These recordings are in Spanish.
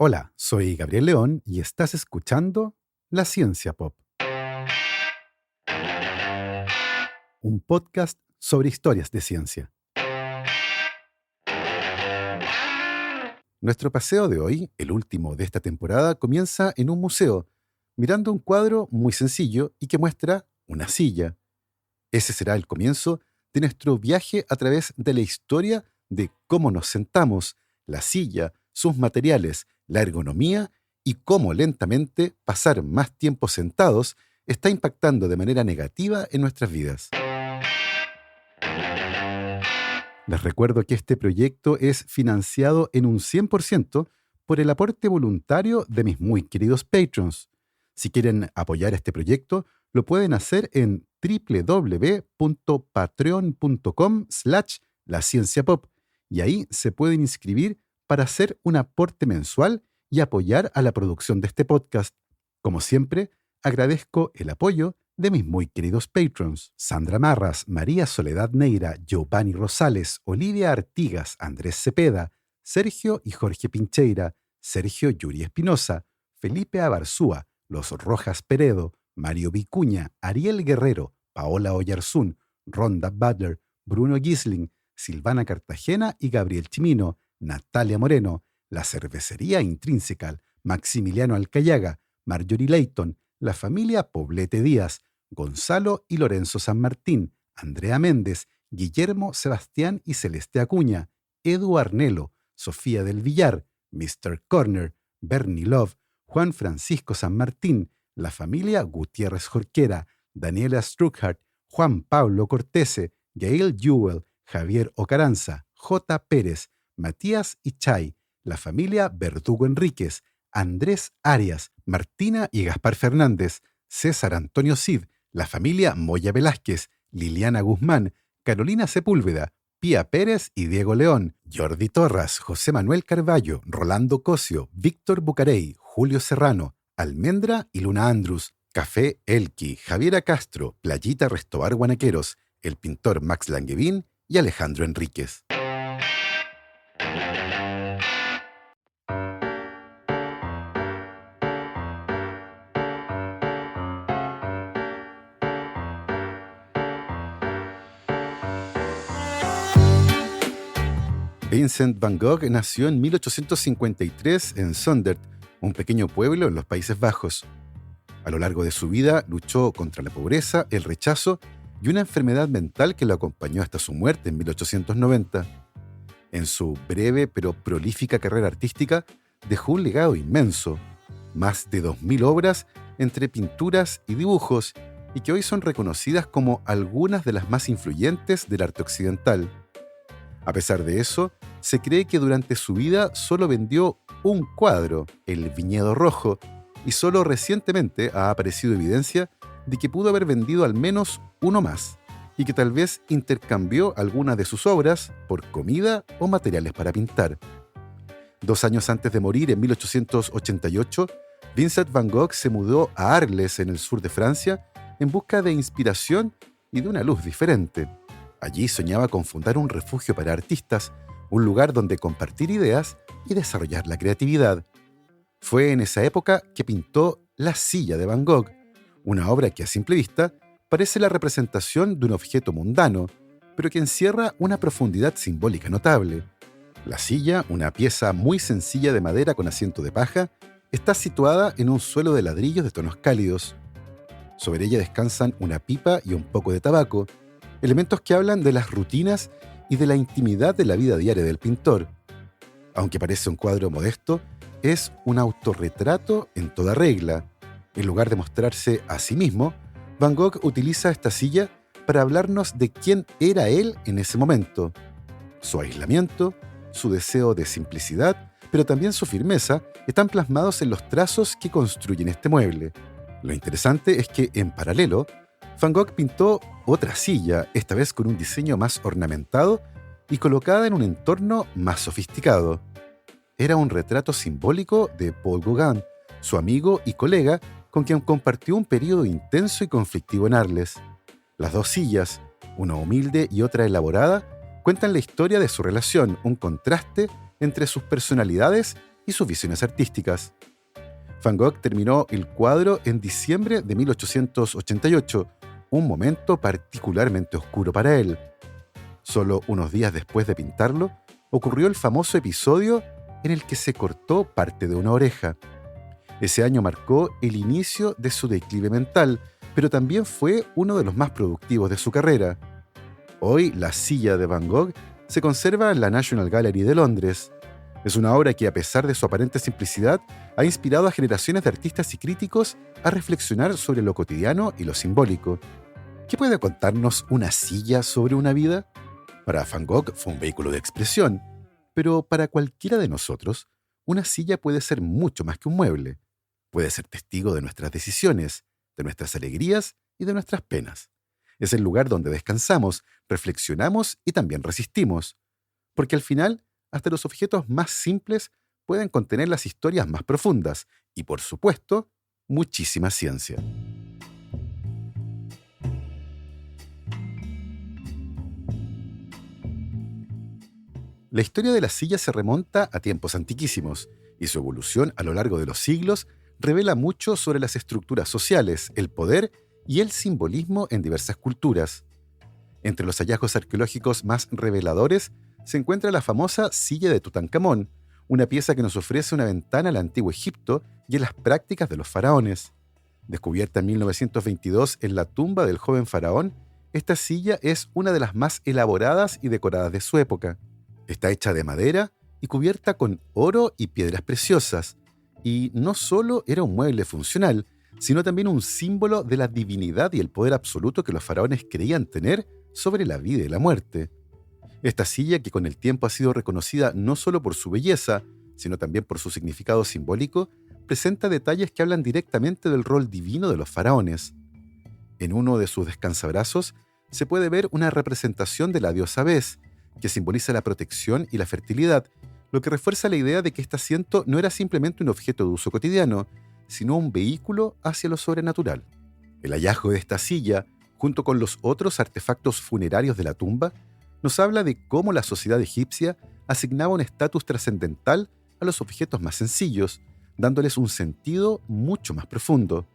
Hola, soy Gabriel León y estás escuchando La Ciencia Pop, un podcast sobre historias de ciencia. Nuestro paseo de hoy, el último de esta temporada, comienza en un museo, mirando un cuadro muy sencillo y que muestra una silla. Ese será el comienzo de nuestro viaje a través de la historia de cómo nos sentamos, la silla, sus materiales, la ergonomía y cómo lentamente pasar más tiempo sentados está impactando de manera negativa en nuestras vidas. Les recuerdo que este proyecto es financiado en un 100% por el aporte voluntario de mis muy queridos patrons. Si quieren apoyar este proyecto, lo pueden hacer en www.patreon.com/lacienciapop y ahí se pueden inscribir para hacer un aporte mensual y apoyar a la producción de este podcast. Como siempre, agradezco el apoyo de mis muy queridos patrons: Sandra Marras, María Soledad Neira, Giovanni Rosales, Olivia Artigas, Andrés Cepeda, Sergio y Jorge Pincheira, Sergio Yuri Espinosa, Felipe Abarzúa, Los Rojas Peredo, Mario Vicuña, Ariel Guerrero, Paola Oyarzún, Ronda Butler, Bruno Gisling, Silvana Cartagena y Gabriel Chimino, Natalia Moreno, La Cervecería Intrínseca, Maximiliano Alcayaga, Marjorie Leighton, la familia Poblete Díaz, Gonzalo y Lorenzo San Martín, Andrea Méndez, Guillermo Sebastián y Celeste Acuña, Edu Arnelo, Sofía del Villar, Mr. Corner, Bernie Love, Juan Francisco San Martín, la familia Gutiérrez Jorquera, Daniela Struckhardt, Juan Pablo Cortese, Gail Jewell, Javier Ocaranza, J. Pérez, Matías Ichay, la familia Verdugo Enríquez, Andrés Arias, Martina y Gaspar Fernández, César Antonio Cid, la familia Moya Velázquez, Liliana Guzmán, Carolina Sepúlveda, Pía Pérez y Diego León, Jordi Torras, José Manuel Carballo, Rolando Cosio, Víctor Bucarey, Julio Serrano, Almendra y Luna Andrus, Café Elqui, Javiera Castro, Playita Restobar Guanaqueros, el pintor Max Langevín y Alejandro Enríquez. Vincent van Gogh nació en 1853 en Zundert, un pequeño pueblo en los Países Bajos. A lo largo de su vida luchó contra la pobreza, el rechazo y una enfermedad mental que lo acompañó hasta su muerte en 1890. En su breve pero prolífica carrera artística dejó un legado inmenso, más de 2000 obras entre pinturas y dibujos, y que hoy son reconocidas como algunas de las más influyentes del arte occidental. A pesar de eso, se cree que durante su vida solo vendió un cuadro, El Viñedo Rojo, y solo recientemente ha aparecido evidencia de que pudo haber vendido al menos uno más, y que tal vez intercambió algunas de sus obras por comida o materiales para pintar. 2 años antes de morir, en 1888, Vincent van Gogh se mudó a Arles, en el sur de Francia, en busca de inspiración y de una luz diferente. Allí soñaba con fundar un refugio para artistas, un lugar donde compartir ideas y desarrollar la creatividad. Fue en esa época que pintó La Silla de Van Gogh, una obra que a simple vista parece la representación de un objeto mundano, pero que encierra una profundidad simbólica notable. La silla, una pieza muy sencilla de madera con asiento de paja, está situada en un suelo de ladrillos de tonos cálidos. Sobre ella descansan una pipa y un poco de tabaco, elementos que hablan de las rutinas y de la intimidad de la vida diaria del pintor. Aunque parece un cuadro modesto, es un autorretrato en toda regla. En lugar de mostrarse a sí mismo, Van Gogh utiliza esta silla para hablarnos de quién era él en ese momento. Su aislamiento, su deseo de simplicidad, pero también su firmeza, están plasmados en los trazos que construyen este mueble. Lo interesante es que, en paralelo, Van Gogh pintó otra silla, esta vez con un diseño más ornamentado y colocada en un entorno más sofisticado. Era un retrato simbólico de Paul Gauguin, su amigo y colega con quien compartió un periodo intenso y conflictivo en Arles. Las dos sillas, una humilde y otra elaborada, cuentan la historia de su relación, un contraste entre sus personalidades y sus visiones artísticas. Van Gogh terminó el cuadro en diciembre de 1888, un momento particularmente oscuro para él. Solo unos días después de pintarlo, ocurrió el famoso episodio en el que se cortó parte de una oreja. Ese año marcó el inicio de su declive mental, pero también fue uno de los más productivos de su carrera. Hoy, la silla de Van Gogh se conserva en la National Gallery de Londres. Es una obra que, a pesar de su aparente simplicidad, ha inspirado a generaciones de artistas y críticos a reflexionar sobre lo cotidiano y lo simbólico. ¿Qué puede contarnos una silla sobre una vida? Para Van Gogh fue un vehículo de expresión, pero para cualquiera de nosotros, una silla puede ser mucho más que un mueble. Puede ser testigo de nuestras decisiones, de nuestras alegrías y de nuestras penas. Es el lugar donde descansamos, reflexionamos y también resistimos. Porque al final, hasta los objetos más simples pueden contener las historias más profundas y, por supuesto, muchísima ciencia. La historia de la silla se remonta a tiempos antiquísimos, y su evolución a lo largo de los siglos revela mucho sobre las estructuras sociales, el poder y el simbolismo en diversas culturas. Entre los hallazgos arqueológicos más reveladores se encuentra la famosa silla de Tutankamón, una pieza que nos ofrece una ventana al antiguo Egipto y a las prácticas de los faraones. Descubierta en 1922 en la tumba del joven faraón, esta silla es una de las más elaboradas y decoradas de su época. Está hecha de madera y cubierta con oro y piedras preciosas, y no solo era un mueble funcional, sino también un símbolo de la divinidad y el poder absoluto que los faraones creían tener sobre la vida y la muerte. Esta silla, que con el tiempo ha sido reconocida no solo por su belleza, sino también por su significado simbólico, presenta detalles que hablan directamente del rol divino de los faraones. En uno de sus descansabrazos se puede ver una representación de la diosa Bes, que simboliza la protección y la fertilidad, lo que refuerza la idea de que este asiento no era simplemente un objeto de uso cotidiano, sino un vehículo hacia lo sobrenatural. El hallazgo de esta silla, junto con los otros artefactos funerarios de la tumba, nos habla de cómo la sociedad egipcia asignaba un estatus trascendental a los objetos más sencillos, dándoles un sentido mucho más profundo.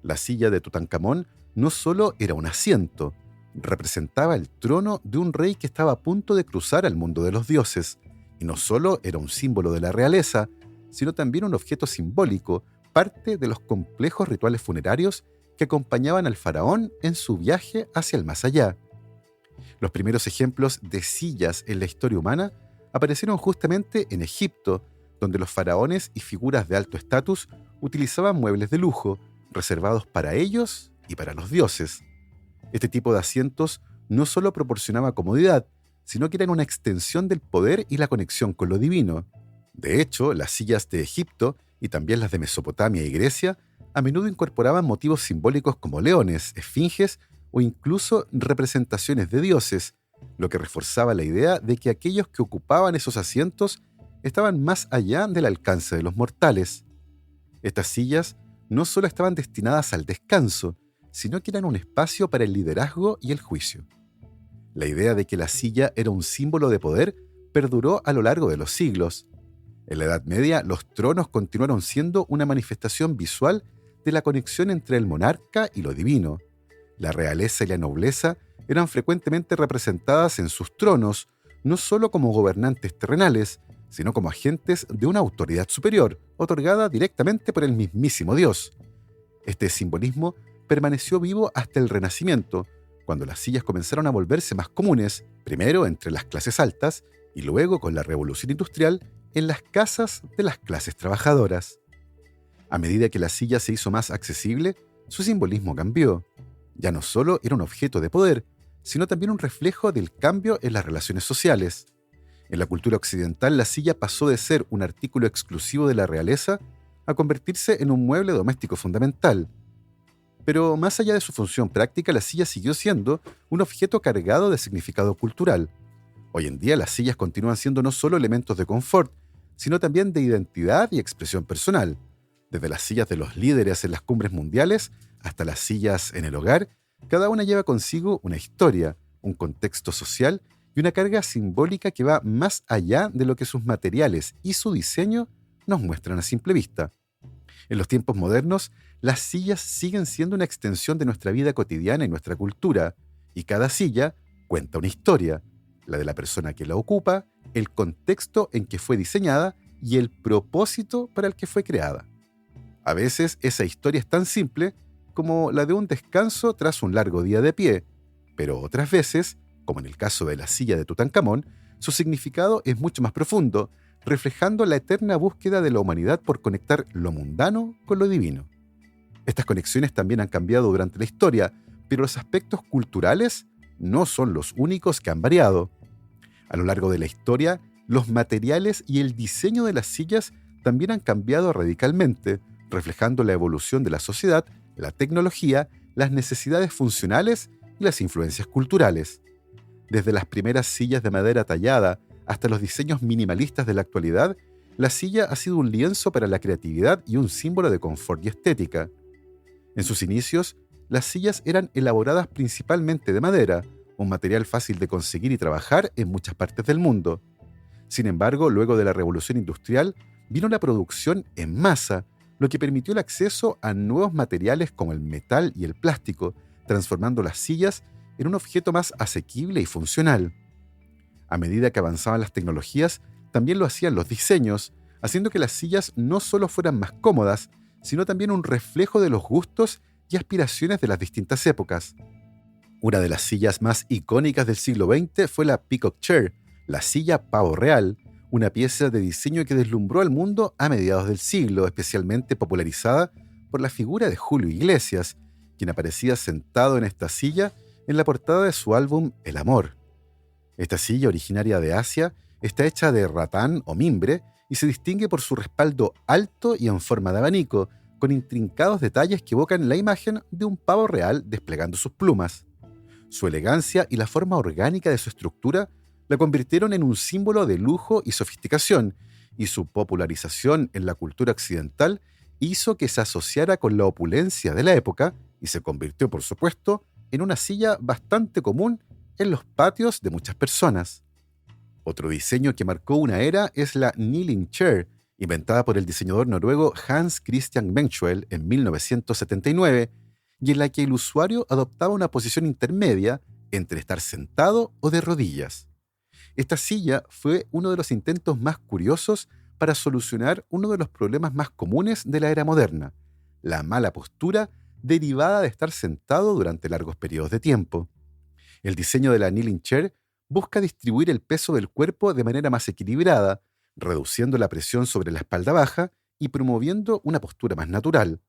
La silla de Tutankamón no solo era un asiento, representaba el trono de un rey que estaba a punto de cruzar al mundo de los dioses, y no solo era un símbolo de la realeza, sino también un objeto simbólico, parte de los complejos rituales funerarios que acompañaban al faraón en su viaje hacia el más allá. Los primeros ejemplos de sillas en la historia humana aparecieron justamente en Egipto, donde los faraones y figuras de alto estatus utilizaban muebles de lujo, reservados para ellos y para los dioses. Este tipo de asientos no solo proporcionaba comodidad, sino que eran una extensión del poder y la conexión con lo divino. De hecho, las sillas de Egipto y también las de Mesopotamia y Grecia a menudo incorporaban motivos simbólicos como leones, esfinges o incluso representaciones de dioses, lo que reforzaba la idea de que aquellos que ocupaban esos asientos estaban más allá del alcance de los mortales. Estas sillas no solo estaban destinadas al descanso, sino que eran un espacio para el liderazgo y el juicio. La idea de que la silla era un símbolo de poder perduró a lo largo de los siglos. En la Edad Media, los tronos continuaron siendo una manifestación visual de la conexión entre el monarca y lo divino. La realeza y la nobleza eran frecuentemente representadas en sus tronos, no solo como gobernantes terrenales, sino como agentes de una autoridad superior, otorgada directamente por el mismísimo Dios. Este simbolismo permaneció vivo hasta el Renacimiento, cuando las sillas comenzaron a volverse más comunes, primero entre las clases altas y luego con la Revolución Industrial en las casas de las clases trabajadoras. A medida que la silla se hizo más accesible, su simbolismo cambió. Ya no solo era un objeto de poder, sino también un reflejo del cambio en las relaciones sociales. En la cultura occidental, la silla pasó de ser un artículo exclusivo de la realeza a convertirse en un mueble doméstico fundamental. Pero más allá de su función práctica, la silla siguió siendo un objeto cargado de significado cultural. Hoy en día, las sillas continúan siendo no solo elementos de confort, sino también de identidad y expresión personal. Desde las sillas de los líderes en las cumbres mundiales hasta las sillas en el hogar, cada una lleva consigo una historia, un contexto social y una carga simbólica que va más allá de lo que sus materiales y su diseño nos muestran a simple vista. En los tiempos modernos, las sillas siguen siendo una extensión de nuestra vida cotidiana y nuestra cultura, y cada silla cuenta una historia, la de la persona que la ocupa, el contexto en que fue diseñada y el propósito para el que fue creada. A veces esa historia es tan simple como la de un descanso tras un largo día de pie, pero otras veces, como en el caso de la silla de Tutankamón, su significado es mucho más profundo, reflejando la eterna búsqueda de la humanidad por conectar lo mundano con lo divino. Estas conexiones también han cambiado durante la historia, pero los aspectos culturales no son los únicos que han variado. A lo largo de la historia, los materiales y el diseño de las sillas también han cambiado radicalmente, reflejando la evolución de la sociedad, la tecnología, las necesidades funcionales y las influencias culturales. Desde las primeras sillas de madera tallada hasta los diseños minimalistas de la actualidad, la silla ha sido un lienzo para la creatividad y un símbolo de confort y estética. En sus inicios, las sillas eran elaboradas principalmente de madera, un material fácil de conseguir y trabajar en muchas partes del mundo. Sin embargo, luego de la Revolución Industrial, vino la producción en masa, lo que permitió el acceso a nuevos materiales como el metal y el plástico, transformando las sillas en un objeto más asequible y funcional. A medida que avanzaban las tecnologías, también lo hacían los diseños, haciendo que las sillas no solo fueran más cómodas, sino también un reflejo de los gustos y aspiraciones de las distintas épocas. Una de las sillas más icónicas del siglo XX fue la Peacock Chair, la silla pavo real, una pieza de diseño que deslumbró al mundo a mediados del siglo, especialmente popularizada por la figura de Julio Iglesias, quien aparecía sentado en esta silla en la portada de su álbum El Amor. Esta silla, originaria de Asia, está hecha de ratán o mimbre y se distingue por su respaldo alto y en forma de abanico, con intrincados detalles que evocan la imagen de un pavo real desplegando sus plumas. Su elegancia y la forma orgánica de su estructura la convirtieron en un símbolo de lujo y sofisticación, y su popularización en la cultura occidental hizo que se asociara con la opulencia de la época y se convirtió, por supuesto, en una silla bastante común en los patios de muchas personas. Otro diseño que marcó una era es la Kneeling Chair, inventada por el diseñador noruego Hans Christian Menschel en 1979, y en la que el usuario adoptaba una posición intermedia entre estar sentado o de rodillas. Esta silla fue uno de los intentos más curiosos para solucionar uno de los problemas más comunes de la era moderna, la mala postura derivada de estar sentado durante largos periodos de tiempo. El diseño de la Kneeling Chair busca distribuir el peso del cuerpo de manera más equilibrada, reduciendo la presión sobre la espalda baja y promoviendo una postura más natural.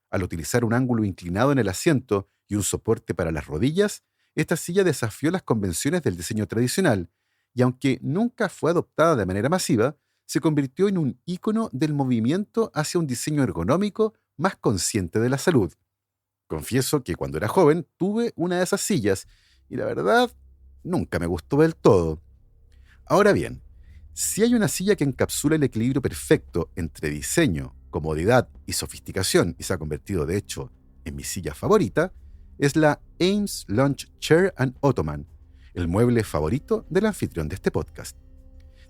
Al utilizar un ángulo inclinado en el asiento y un soporte para las rodillas, esta silla desafió las convenciones del diseño tradicional, y aunque nunca fue adoptada de manera masiva, se convirtió en un ícono del movimiento hacia un diseño ergonómico más consciente de la salud. Confieso que cuando era joven tuve una de esas sillas, y la verdad, nunca me gustó del todo. Ahora bien, si hay una silla que encapsula el equilibrio perfecto entre diseño, comodidad y sofisticación, y se ha convertido de hecho en mi silla favorita, es la Ames Lounge Chair and Ottoman, el mueble favorito del anfitrión de este podcast.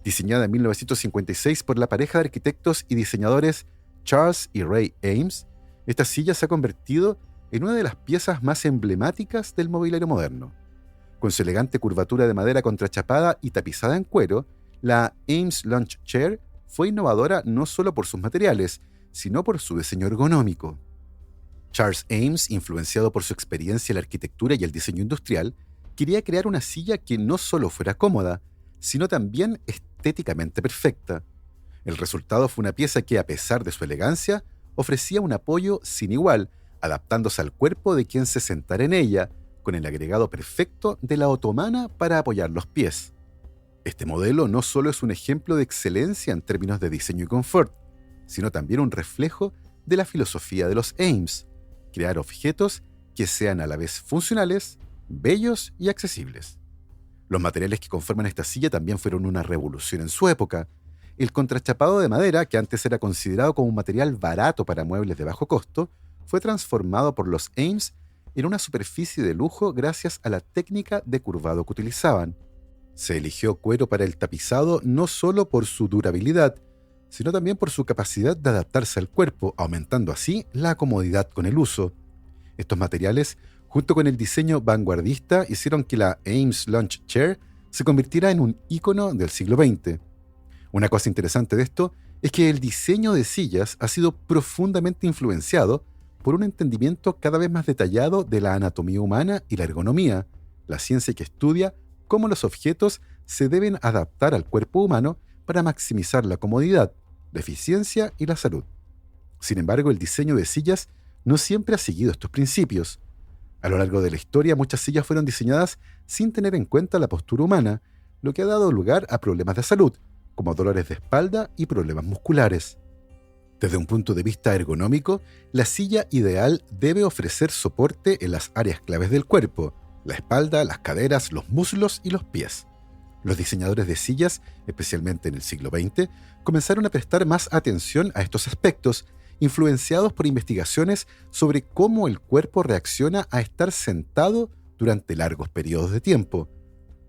Diseñada en 1956 por la pareja de arquitectos y diseñadores Charles y Ray Ames, esta silla se ha convertido en una de las piezas más emblemáticas del mobiliario moderno. Con su elegante curvatura de madera contrachapada y tapizada en cuero, la Ames Lounge Chair fue innovadora no solo por sus materiales, sino por su diseño ergonómico. Charles Ames, influenciado por su experiencia en la arquitectura y el diseño industrial, quería crear una silla que no solo fuera cómoda, sino también estéticamente perfecta. El resultado fue una pieza que, a pesar de su elegancia, ofrecía un apoyo sin igual, adaptándose al cuerpo de quien se sentara en ella, con el agregado perfecto de la otomana para apoyar los pies. Este modelo no solo es un ejemplo de excelencia en términos de diseño y confort, sino también un reflejo de la filosofía de los Ames: crear objetos que sean a la vez funcionales, bellos y accesibles. Los materiales que conforman esta silla también fueron una revolución en su época. El contrachapado de madera, que antes era considerado como un material barato para muebles de bajo costo, fue transformado por los Ames en una superficie de lujo gracias a la técnica de curvado que utilizaban. Se eligió cuero para el tapizado no solo por su durabilidad, sino también por su capacidad de adaptarse al cuerpo, aumentando así la comodidad con el uso. Estos materiales, junto con el diseño vanguardista, hicieron que la Ames Lounge Chair se convirtiera en un ícono del siglo XX. Una cosa interesante de esto es que el diseño de sillas ha sido profundamente influenciado por un entendimiento cada vez más detallado de la anatomía humana y la ergonomía, la ciencia que estudia cómo los objetos se deben adaptar al cuerpo humano para maximizar la comodidad, la eficiencia y la salud. Sin embargo, el diseño de sillas no siempre ha seguido estos principios. A lo largo de la historia, muchas sillas fueron diseñadas sin tener en cuenta la postura humana, lo que ha dado lugar a problemas de salud, como dolores de espalda y problemas musculares. Desde un punto de vista ergonómico, la silla ideal debe ofrecer soporte en las áreas claves del cuerpo: la espalda, las caderas, los muslos y los pies. Los diseñadores de sillas, especialmente en el siglo XX, comenzaron a prestar más atención a estos aspectos, influenciados por investigaciones sobre cómo el cuerpo reacciona a estar sentado durante largos periodos de tiempo.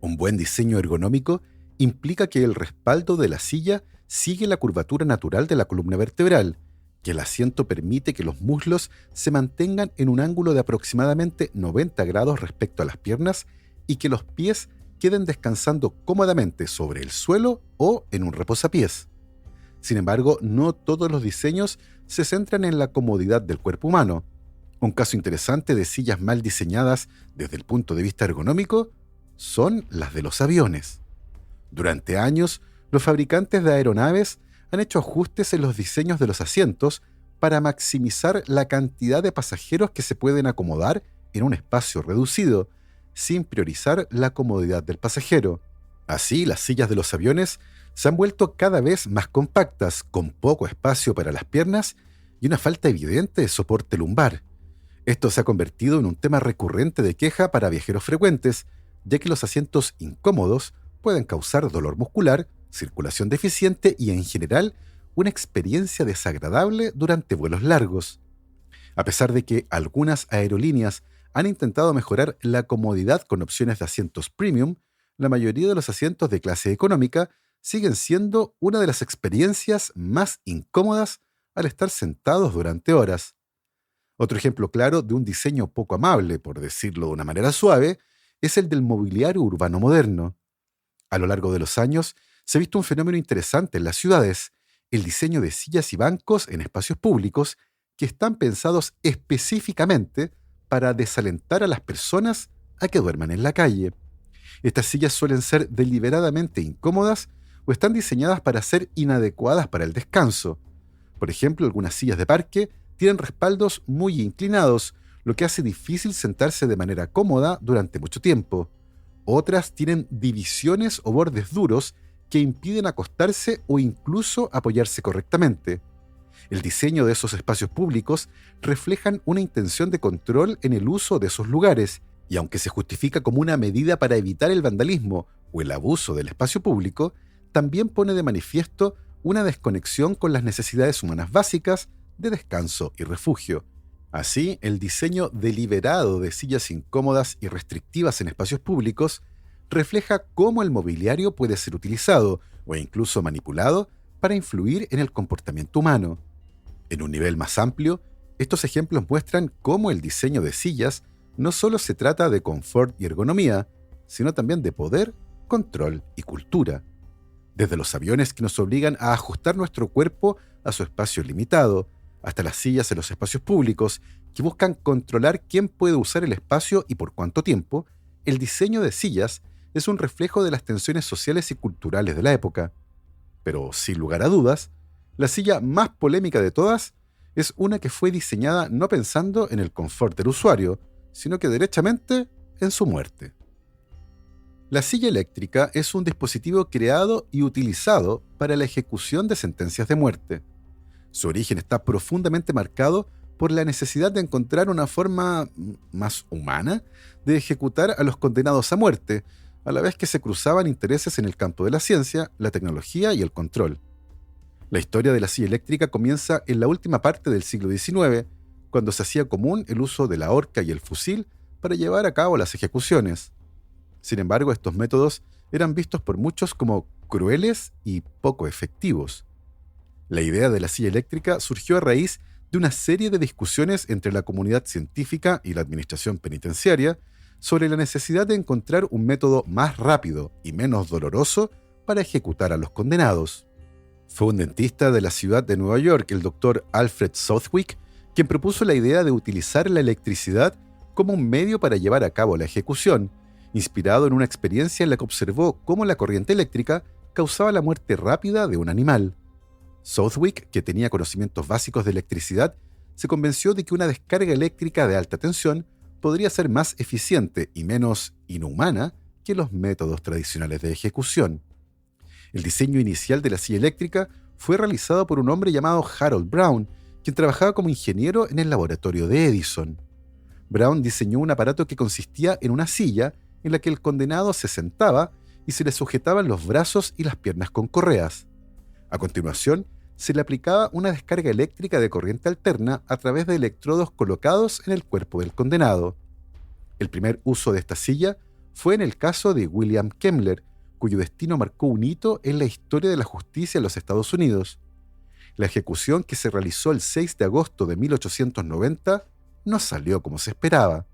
Un buen diseño ergonómico implica que el respaldo de la silla sigue la curvatura natural de la columna vertebral, que el asiento permite que los muslos se mantengan en un ángulo de aproximadamente 90 grados respecto a las piernas y que los pies queden descansando cómodamente sobre el suelo o en un reposapiés. Sin embargo, no todos los diseños se centran en la comodidad del cuerpo humano. Un caso interesante de sillas mal diseñadas desde el punto de vista ergonómico son las de los aviones. Durante años, los fabricantes de aeronaves han hecho ajustes en los diseños de los asientos para maximizar la cantidad de pasajeros que se pueden acomodar en un espacio reducido, sin priorizar la comodidad del pasajero. Así, las sillas de los aviones se han vuelto cada vez más compactas, con poco espacio para las piernas y una falta evidente de soporte lumbar. Esto se ha convertido en un tema recurrente de queja para viajeros frecuentes, ya que los asientos incómodos pueden causar dolor muscular, circulación deficiente y, en general, una experiencia desagradable durante vuelos largos. A pesar de que algunas aerolíneas han intentado mejorar la comodidad con opciones de asientos premium, la mayoría de los asientos de clase económica siguen siendo una de las experiencias más incómodas al estar sentados durante horas. Otro ejemplo claro de un diseño poco amable, por decirlo de una manera suave, es el del mobiliario urbano moderno. A lo largo de los años, se ha visto un fenómeno interesante en las ciudades: el diseño de sillas y bancos en espacios públicos que están pensados específicamente para desalentar a las personas a que duerman en la calle. Estas sillas suelen ser deliberadamente incómodas o están diseñadas para ser inadecuadas para el descanso. Por ejemplo, algunas sillas de parque tienen respaldos muy inclinados, lo que hace difícil sentarse de manera cómoda durante mucho tiempo. Otras tienen divisiones o bordes duros que impiden acostarse o incluso apoyarse correctamente. El diseño de esos espacios públicos reflejan una intención de control en el uso de esos lugares, y aunque se justifica como una medida para evitar el vandalismo o el abuso del espacio público, también pone de manifiesto una desconexión con las necesidades humanas básicas de descanso y refugio. Así, el diseño deliberado de sillas incómodas y restrictivas en espacios públicos refleja cómo el mobiliario puede ser utilizado o incluso manipulado para influir en el comportamiento humano. En un nivel más amplio, estos ejemplos muestran cómo el diseño de sillas no solo se trata de confort y ergonomía, sino también de poder, control y cultura. Desde los aviones que nos obligan a ajustar nuestro cuerpo a su espacio limitado, hasta las sillas en los espacios públicos que buscan controlar quién puede usar el espacio y por cuánto tiempo, el diseño de sillas es un reflejo de las tensiones sociales y culturales de la época. Pero, sin lugar a dudas, la silla más polémica de todas es una que fue diseñada no pensando en el confort del usuario, sino que derechamente en su muerte. La silla eléctrica es un dispositivo creado y utilizado para la ejecución de sentencias de muerte. Su origen está profundamente marcado por la necesidad de encontrar una forma más humana de ejecutar a los condenados a muerte, a la vez que se cruzaban intereses en el campo de la ciencia, la tecnología y el control. La historia de la silla eléctrica comienza en la última parte del siglo XIX, cuando se hacía común el uso de la horca y el fusil para llevar a cabo las ejecuciones. Sin embargo, estos métodos eran vistos por muchos como crueles y poco efectivos. La idea de la silla eléctrica surgió a raíz de una serie de discusiones entre la comunidad científica y la administración penitenciaria sobre la necesidad de encontrar un método más rápido y menos doloroso para ejecutar a los condenados. Fue un dentista de la ciudad de Nueva York, el doctor Alfred Southwick, quien propuso la idea de utilizar la electricidad como un medio para llevar a cabo la ejecución, inspirado en una experiencia en la que observó cómo la corriente eléctrica causaba la muerte rápida de un animal. Southwick, que tenía conocimientos básicos de electricidad, se convenció de que una descarga eléctrica de alta tensión podría ser más eficiente y menos inhumana que los métodos tradicionales de ejecución. El diseño inicial de la silla eléctrica fue realizado por un hombre llamado Harold Brown, quien trabajaba como ingeniero en el laboratorio de Edison. Brown diseñó un aparato que consistía en una silla en la que el condenado se sentaba y se le sujetaban los brazos y las piernas con correas. A continuación, se le aplicaba una descarga eléctrica de corriente alterna a través de electrodos colocados en el cuerpo del condenado. El primer uso de esta silla fue en el caso de William Kemmler, cuyo destino marcó un hito en la historia de la justicia en los Estados Unidos. La ejecución, que se realizó el 6 de agosto de 1890, no salió como se esperaba.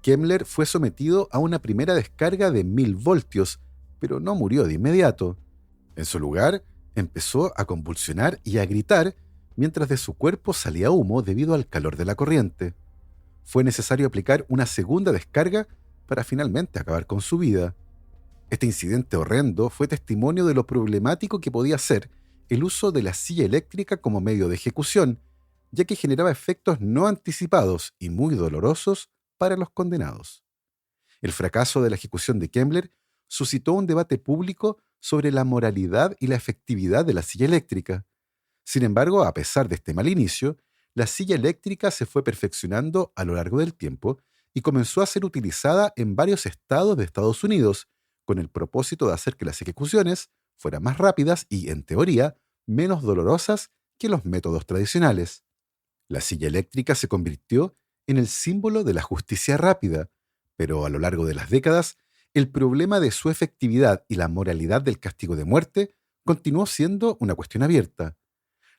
Kemmler fue sometido a una primera descarga de 1000 voltios, pero no murió de inmediato. En su lugar, empezó a convulsionar y a gritar, mientras de su cuerpo salía humo debido al calor de la corriente. Fue necesario aplicar una segunda descarga para finalmente acabar con su vida. Este incidente horrendo fue testimonio de lo problemático que podía ser el uso de la silla eléctrica como medio de ejecución, ya que generaba efectos no anticipados y muy dolorosos para los condenados. El fracaso de la ejecución de Kemmler suscitó un debate público sobre la moralidad y la efectividad de la silla eléctrica. Sin embargo, a pesar de este mal inicio, la silla eléctrica se fue perfeccionando a lo largo del tiempo y comenzó a ser utilizada en varios estados de Estados Unidos, con el propósito de hacer que las ejecuciones fueran más rápidas y, en teoría, menos dolorosas que los métodos tradicionales. La silla eléctrica se convirtió en el símbolo de la justicia rápida, pero a lo largo de las décadas, el problema de su efectividad y la moralidad del castigo de muerte continuó siendo una cuestión abierta.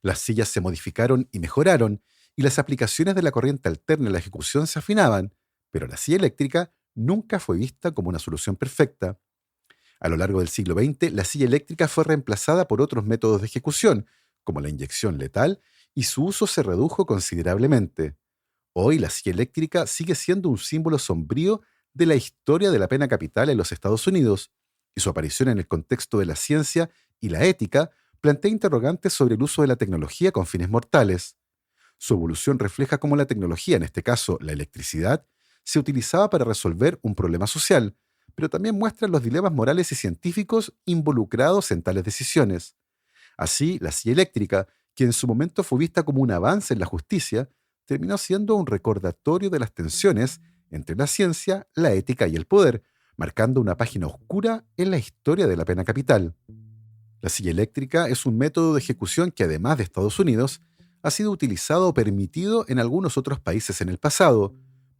Las sillas se modificaron y mejoraron, y las aplicaciones de la corriente alterna en la ejecución se afinaban, pero la silla eléctrica nunca fue vista como una solución perfecta. A lo largo del siglo XX, la silla eléctrica fue reemplazada por otros métodos de ejecución, como la inyección letal, y su uso se redujo considerablemente. Hoy, la silla eléctrica sigue siendo un símbolo sombrío de la historia de la pena capital en los Estados Unidos, y su aparición en el contexto de la ciencia y la ética plantea interrogantes sobre el uso de la tecnología con fines mortales. Su evolución refleja cómo la tecnología, en este caso la electricidad, se utilizaba para resolver un problema social, pero también muestra los dilemas morales y científicos involucrados en tales decisiones. Así, la silla eléctrica, que en su momento fue vista como un avance en la justicia, terminó siendo un recordatorio de las tensiones entre la ciencia, la ética y el poder, marcando una página oscura en la historia de la pena capital. La silla eléctrica es un método de ejecución que, además de Estados Unidos, ha sido utilizado o permitido en algunos otros países en el pasado,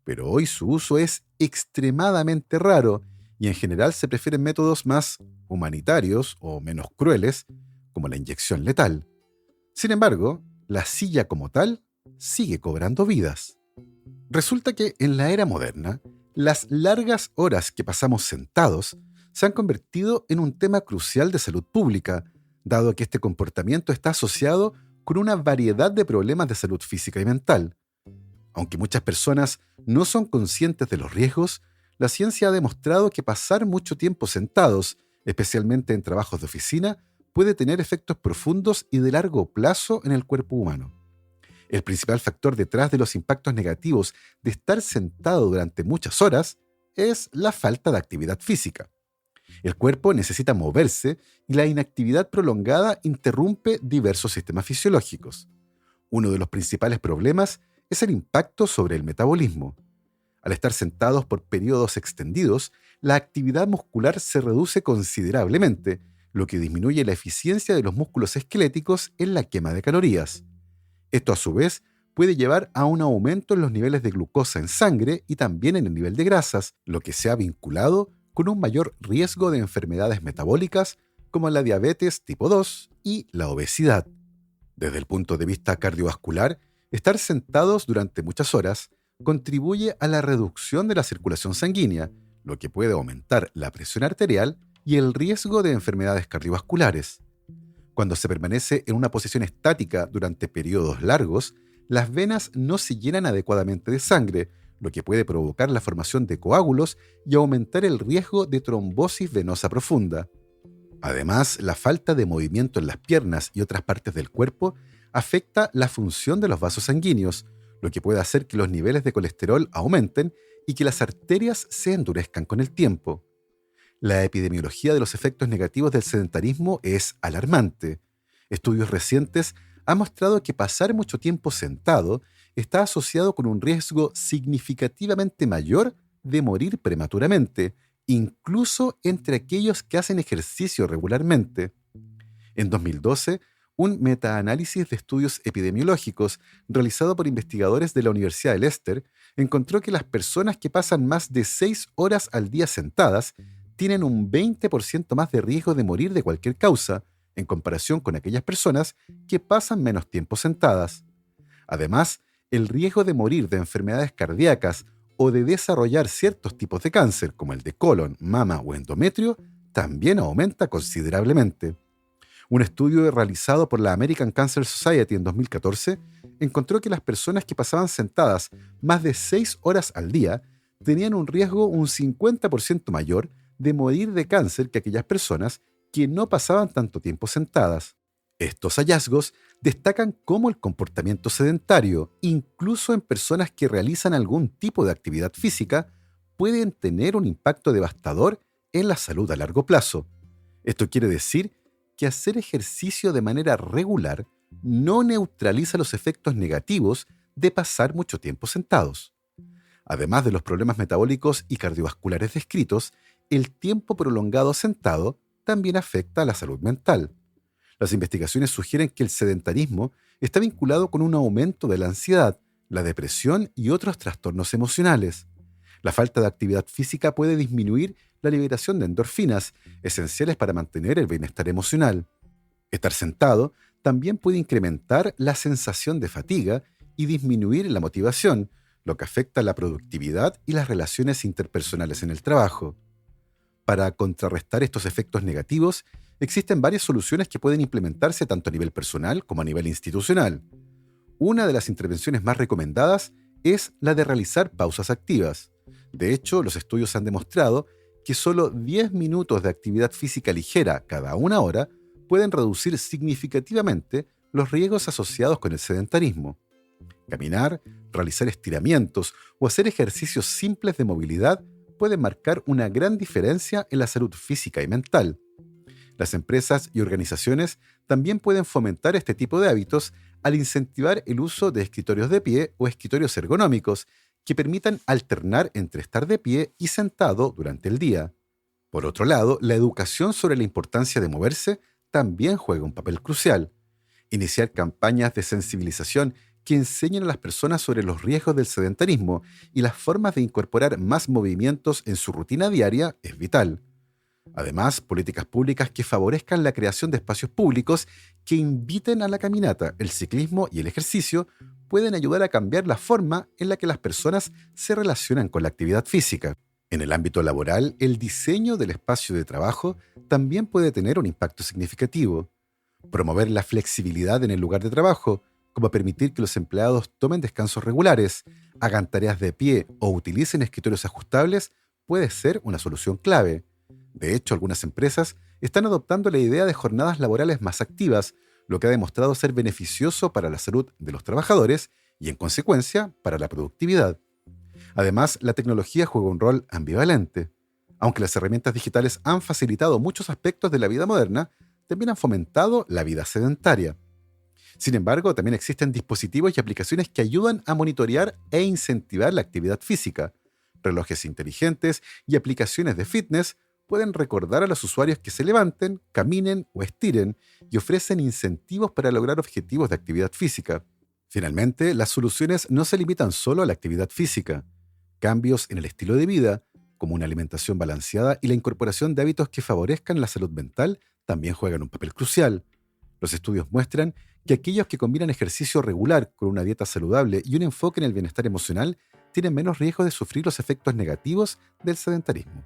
pero hoy su uso es extremadamente raro y en general se prefieren métodos más humanitarios o menos crueles, como la inyección letal. Sin embargo, la silla como tal sigue cobrando vidas. Resulta que en la era moderna, las largas horas que pasamos sentados se han convertido en un tema crucial de salud pública, dado que este comportamiento está asociado con una variedad de problemas de salud física y mental. Aunque muchas personas no son conscientes de los riesgos, la ciencia ha demostrado que pasar mucho tiempo sentados, especialmente en trabajos de oficina, puede tener efectos profundos y de largo plazo en el cuerpo humano. El principal factor detrás de los impactos negativos de estar sentado durante muchas horas es la falta de actividad física. El cuerpo necesita moverse y la inactividad prolongada interrumpe diversos sistemas fisiológicos. Uno de los principales problemas es el impacto sobre el metabolismo. Al estar sentados por periodos extendidos, la actividad muscular se reduce considerablemente, lo que disminuye la eficiencia de los músculos esqueléticos en la quema de calorías. Esto, a su vez, puede llevar a un aumento en los niveles de glucosa en sangre y también en el nivel de grasas, lo que se ha vinculado con un mayor riesgo de enfermedades metabólicas como la diabetes tipo 2 y la obesidad. Desde el punto de vista cardiovascular, estar sentados durante muchas horas contribuye a la reducción de la circulación sanguínea, lo que puede aumentar la presión arterial y el riesgo de enfermedades cardiovasculares. Cuando se permanece en una posición estática durante periodos largos, las venas no se llenan adecuadamente de sangre, lo que puede provocar la formación de coágulos y aumentar el riesgo de trombosis venosa profunda. Además, la falta de movimiento en las piernas y otras partes del cuerpo afecta la función de los vasos sanguíneos, lo que puede hacer que los niveles de colesterol aumenten y que las arterias se endurezcan con el tiempo. La epidemiología de los efectos negativos del sedentarismo es alarmante. Estudios recientes han mostrado que pasar mucho tiempo sentado está asociado con un riesgo significativamente mayor de morir prematuramente, incluso entre aquellos que hacen ejercicio regularmente. En 2012, un metaanálisis de estudios epidemiológicos realizado por investigadores de la Universidad de Leicester encontró que las personas que pasan más de 6 horas al día sentadas tienen un 20% más de riesgo de morir de cualquier causa, en comparación con aquellas personas que pasan menos tiempo sentadas. Además, el riesgo de morir de enfermedades cardíacas o de desarrollar ciertos tipos de cáncer, como el de colon, mama o endometrio, también aumenta considerablemente. Un estudio realizado por la American Cancer Society en 2014 encontró que las personas que pasaban sentadas más de 6 horas al día tenían un riesgo un 50% mayor de morir de cáncer que aquellas personas que no pasaban tanto tiempo sentadas. Estos hallazgos destacan cómo el comportamiento sedentario, incluso en personas que realizan algún tipo de actividad física, pueden tener un impacto devastador en la salud a largo plazo. Esto quiere decir que hacer ejercicio de manera regular no neutraliza los efectos negativos de pasar mucho tiempo sentados. Además de los problemas metabólicos y cardiovasculares descritos, el tiempo prolongado sentado también afecta a la salud mental. Las investigaciones sugieren que el sedentarismo está vinculado con un aumento de la ansiedad, la depresión y otros trastornos emocionales. La falta de actividad física puede disminuir la liberación de endorfinas, esenciales para mantener el bienestar emocional. Estar sentado también puede incrementar la sensación de fatiga y disminuir la motivación, lo que afecta la productividad y las relaciones interpersonales en el trabajo. Para contrarrestar estos efectos negativos, existen varias soluciones que pueden implementarse tanto a nivel personal como a nivel institucional. Una de las intervenciones más recomendadas es la de realizar pausas activas. De hecho, los estudios han demostrado que solo 10 minutos de actividad física ligera cada una hora pueden reducir significativamente los riesgos asociados con el sedentarismo. Caminar, realizar estiramientos o hacer ejercicios simples de movilidad pueden marcar una gran diferencia en la salud física y mental. Las empresas y organizaciones también pueden fomentar este tipo de hábitos al incentivar el uso de escritorios de pie o escritorios ergonómicos que permitan alternar entre estar de pie y sentado durante el día. Por otro lado, la educación sobre la importancia de moverse también juega un papel crucial. Iniciar campañas de sensibilización que enseñen a las personas sobre los riesgos del sedentarismo y las formas de incorporar más movimientos en su rutina diaria es vital. Además, políticas públicas que favorezcan la creación de espacios públicos que inviten a la caminata, el ciclismo y el ejercicio pueden ayudar a cambiar la forma en la que las personas se relacionan con la actividad física. En el ámbito laboral, el diseño del espacio de trabajo también puede tener un impacto significativo. Promover la flexibilidad en el lugar de trabajo, como permitir que los empleados tomen descansos regulares, hagan tareas de pie o utilicen escritorios ajustables, puede ser una solución clave. De hecho, algunas empresas están adoptando la idea de jornadas laborales más activas, lo que ha demostrado ser beneficioso para la salud de los trabajadores y, en consecuencia, para la productividad. Además, la tecnología juega un rol ambivalente. Aunque las herramientas digitales han facilitado muchos aspectos de la vida moderna, también han fomentado la vida sedentaria. Sin embargo, también existen dispositivos y aplicaciones que ayudan a monitorear e incentivar la actividad física. Relojes inteligentes y aplicaciones de fitness pueden recordar a los usuarios que se levanten, caminen o estiren y ofrecen incentivos para lograr objetivos de actividad física. Finalmente, las soluciones no se limitan solo a la actividad física. Cambios en el estilo de vida, como una alimentación balanceada y la incorporación de hábitos que favorezcan la salud mental, también juegan un papel crucial. Los estudios muestran que aquellos que combinan ejercicio regular con una dieta saludable y un enfoque en el bienestar emocional tienen menos riesgo de sufrir los efectos negativos del sedentarismo.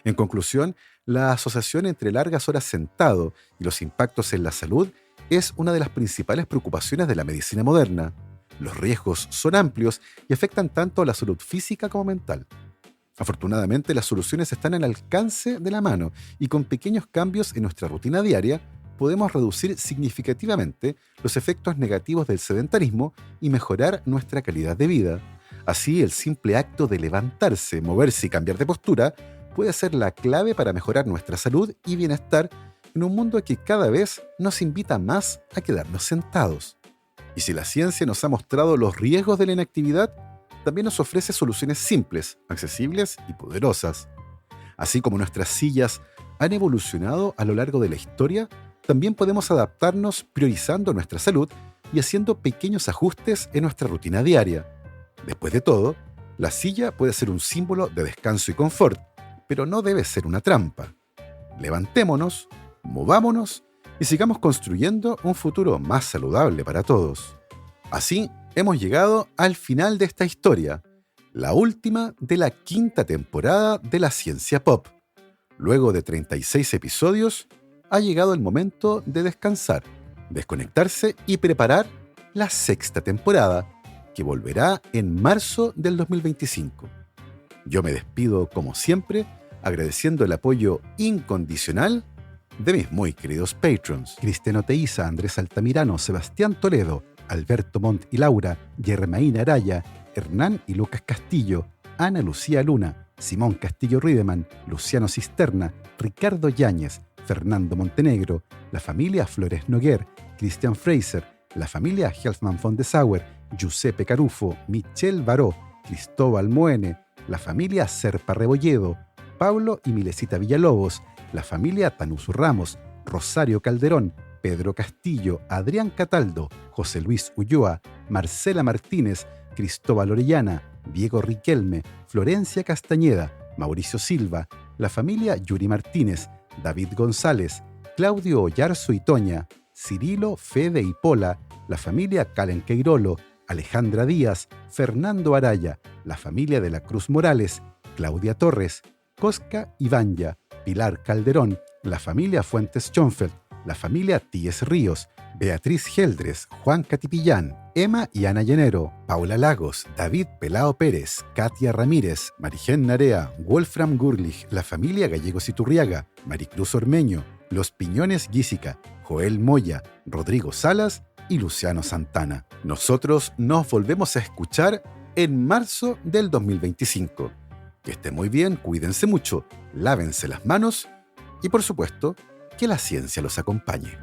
En conclusión, la asociación entre largas horas sentado y los impactos en la salud es una de las principales preocupaciones de la medicina moderna. Los riesgos son amplios y afectan tanto a la salud física como mental. Afortunadamente, las soluciones están al alcance de la mano y con pequeños cambios en nuestra rutina diaria podemos reducir significativamente los efectos negativos del sedentarismo y mejorar nuestra calidad de vida. Así, el simple acto de levantarse, moverse y cambiar de postura puede ser la clave para mejorar nuestra salud y bienestar en un mundo que cada vez nos invita más a quedarnos sentados. Y si la ciencia nos ha mostrado los riesgos de la inactividad, también nos ofrece soluciones simples, accesibles y poderosas. Así como nuestras sillas han evolucionado a lo largo de la historia, también podemos adaptarnos priorizando nuestra salud y haciendo pequeños ajustes en nuestra rutina diaria. Después de todo, la silla puede ser un símbolo de descanso y confort, pero no debe ser una trampa. Levantémonos, movámonos y sigamos construyendo un futuro más saludable para todos. Así, hemos llegado al final de esta historia, la última de la 5ª temporada de La Ciencia Pop. Luego de 36 episodios, ha llegado el momento de descansar, desconectarse y preparar la 6ª temporada, que volverá en marzo del 2025. Yo me despido, como siempre, agradeciendo el apoyo incondicional de mis muy queridos patrons: Cristiano Teiza, Andrés Altamirano, Sebastián Toledo, Alberto Montt y Laura, Germaína Araya, Hernán y Lucas Castillo, Ana Lucía Luna, Simón Castillo Riedemann, Luciano Cisterna, Ricardo Yáñez, Fernando Montenegro, la familia Flores Noguer, Christian Fraser, la familia Helfman von de Sauer, Giuseppe Carufo, Michelle Baró, Cristóbal Moene, la familia Serpa Rebolledo, Pablo y Milesita Villalobos, la familia Tanuso Ramos, Rosario Calderón, Pedro Castillo, Adrián Cataldo, José Luis Ulloa, Marcela Martínez, Cristóbal Orellana, Diego Riquelme, Florencia Castañeda, Mauricio Silva, la familia Yuri Martínez, David González, Claudio Oyarzo y Toña, Cirilo, Fede y Pola, la familia Calen Queirolo, Alejandra Díaz, Fernando Araya, la familia de la Cruz Morales, Claudia Torres, Cosca Ibanya, Pilar Calderón, la familia Fuentes Schonfeld, la familia Tíes Ríos, Beatriz Geldres, Juan Catipillán, Emma y Ana Llenero, Paula Lagos, David Pelao Pérez, Katia Ramírez, Marigen Narea, Wolfram Gurlich, la familia Gallegos Iturriaga, Maricruz Ormeño, Los Piñones Guísica, Joel Moya, Rodrigo Salas y Luciano Santana. Nosotros nos volvemos a escuchar en marzo del 2025. Que estén muy bien, cuídense mucho, lávense las manos y, por supuesto, que la ciencia los acompañe.